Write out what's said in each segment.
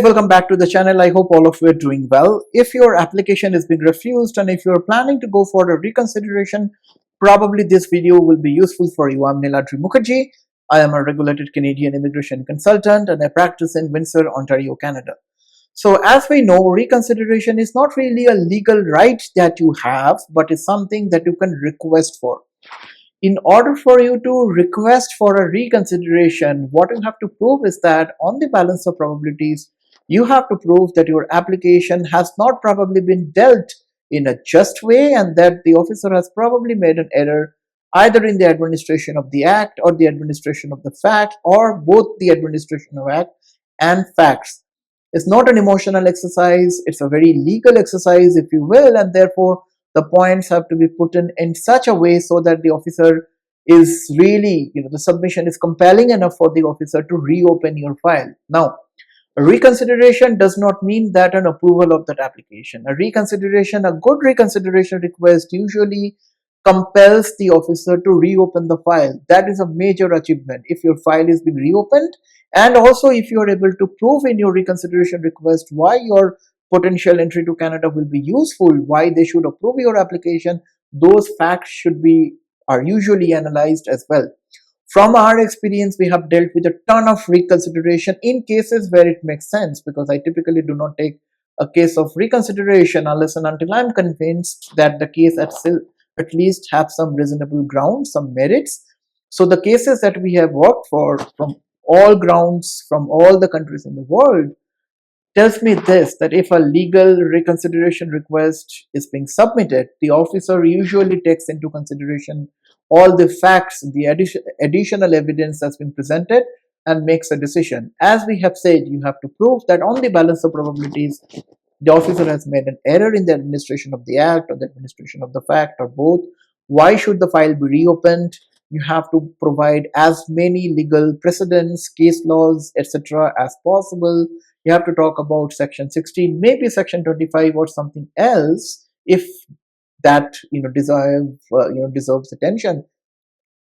Welcome back to the channel. I hope all of you are doing well. If your application is being refused and if you are planning to go for a reconsideration, probably this video will be useful for you. I'm Niladri Mukherjee. I am a regulated Canadian immigration consultant and I practice in Windsor, Ontario, Canada. So as we know, reconsideration is not really a legal right that you have, but is something that you can request for. In order for you to request for a reconsideration, what you have to prove is that on the balance of probabilities, you have to prove that your application has not probably been dealt in a just way and that the officer has probably made an error either in the administration of the act or the administration of the fact or both the administration of act and facts. It's not an emotional exercise, it's a very legal exercise, if you will, and therefore the points have to be put in such a way so that the officer is really, the submission is compelling enough for the officer to reopen your file. Now, a reconsideration does not mean that an approval of that application. A reconsideration, a good reconsideration request usually compels the officer to reopen the file. That is a major achievement if your file is being reopened, and also if you are able to prove in your reconsideration request why your potential entry to Canada will be useful, why they should approve your application. Those facts are usually analyzed as well. From our experience, we have dealt with a ton of reconsideration in cases where it makes sense, because I typically do not take a case of reconsideration unless and until I'm convinced that the case at least have some reasonable grounds, some merits. So the cases that we have worked for from all grounds, from all the countries in the world, tells me this, that if a legal reconsideration request is being submitted, the officer usually takes into consideration all the facts, the additional evidence that's been presented, and makes a decision. As we have said, you have to prove that on the balance of probabilities, the officer has made an error in the administration of the act or the administration of the fact or both. Why should the file be reopened? You have to provide as many legal precedents, case laws, etc. as possible. You have to talk about section 16, maybe section 25 or something else if that deserves attention,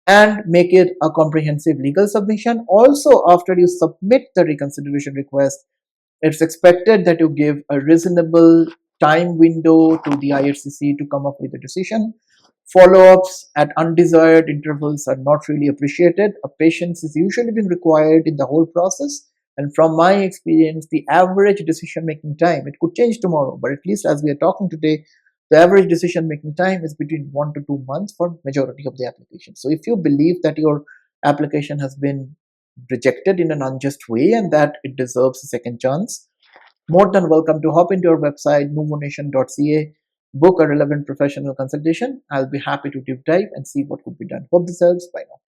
and make it a comprehensive legal submission. Also, after you submit the reconsideration request, it's expected that you give a reasonable time window to the IRCC to come up with a decision. Follow-ups at undesired intervals are not really appreciated. A patience is usually being required in the whole process. And from my experience, the average decision-making time, it could change tomorrow, but at least as we are talking today, the average decision-making time is between 1 to 2 months for majority of the applications. So if you believe that your application has been rejected in an unjust way and that it deserves a second chance, more than welcome to hop into our website nuvonation.ca, book a relevant professional consultation. I'll be happy to deep dive and see what could be done. Hope this helps. Bye now.